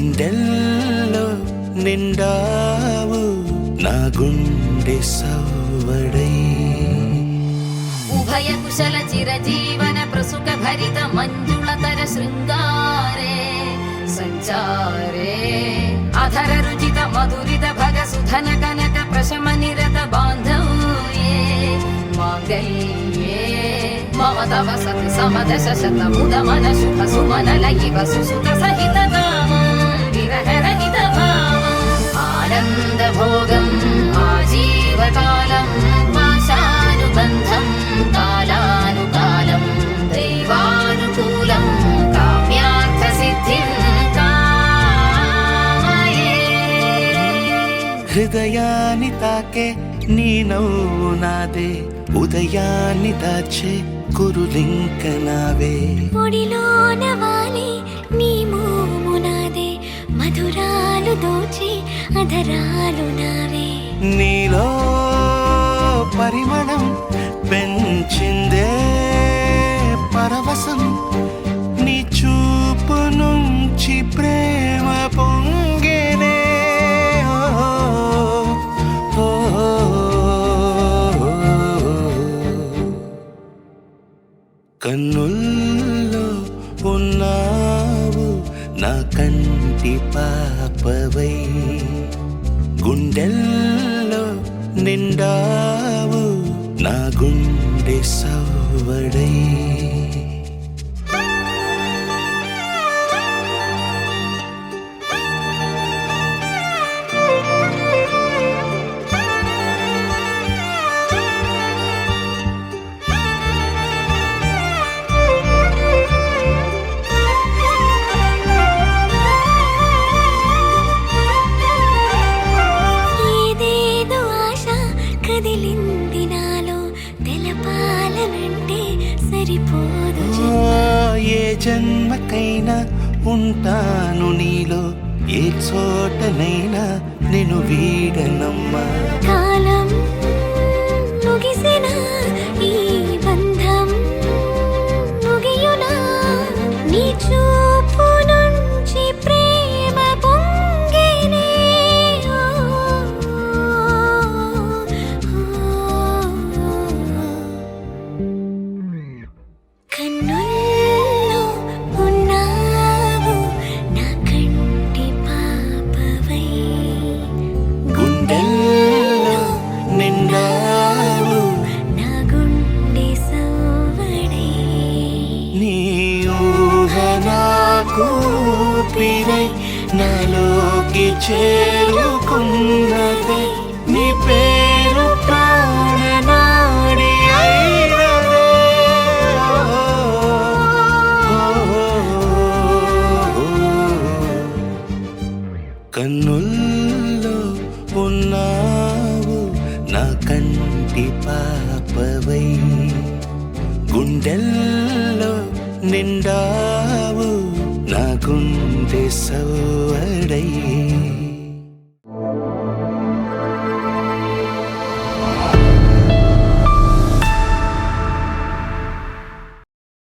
గుండెల్లో నిండావు నా గుండె సవ్వడై ఉభయ కుశల చిరజీవన ప్రసుక భరిత మంజుళతర శృంగారే సంచారే అధర రుచిత మధురిత భగ సుధన కనక ప్రశమ నిరత బాంధవ్యే మాంగళ్యే మమ తవ సతి సమదశ శత ముద మన శుభ సుమన లయివ సుసుత సహిత విరహ రహిత భావం ఆనంద భోగం ఆజీవకాలం పాశానుబంధం కాలానుకాలం దైవానుకూలం కామ్యార్థ సిద్ధిం కామయే. హృదయాన్ని తాకే నీ నవ్వు నాదే ఉదయాన్ని దాచే కురులింక నావే ఒడిలోన వాలి నీ మోము నాదే మధురాలు దోచి అధరాలు నావే నీలో పరిమళం పెంచిందే పరవశం నీ చూపు నుంచి ప్రేమ పొంగేనే కన్నుల్లో ఉన్నావు నా కంటి పాపవై గుండెల్లో నిండావు నా గుండె సవ్వడై కదిలింది నాలో తెలపాలనంటే సరిపోదు ఏ జన్మకైనా ఉంటాను నీలో ఏ చోటనైనా నేను వీడనమ్మా కాలం ముగిసిన ఈ బంధం ముగియునా నీ చూపు నుంచి ప్రేమ పొంగేనే కన్నుల్లో ఉన్నావు నా కంటి పాపవై గుండెల్లో నిండావు నా గుండె సవ్వడై నీ ఊహ నాకు ఊపిరై నాలోకి చేరుకున్నదే నీ పేరు ప్రాణనాడి అయినదే కన్నుల్లో ఉన్నావు నా కంటి పాపవై గుండెల్లో నిండావు నా గుండె సవ్వడై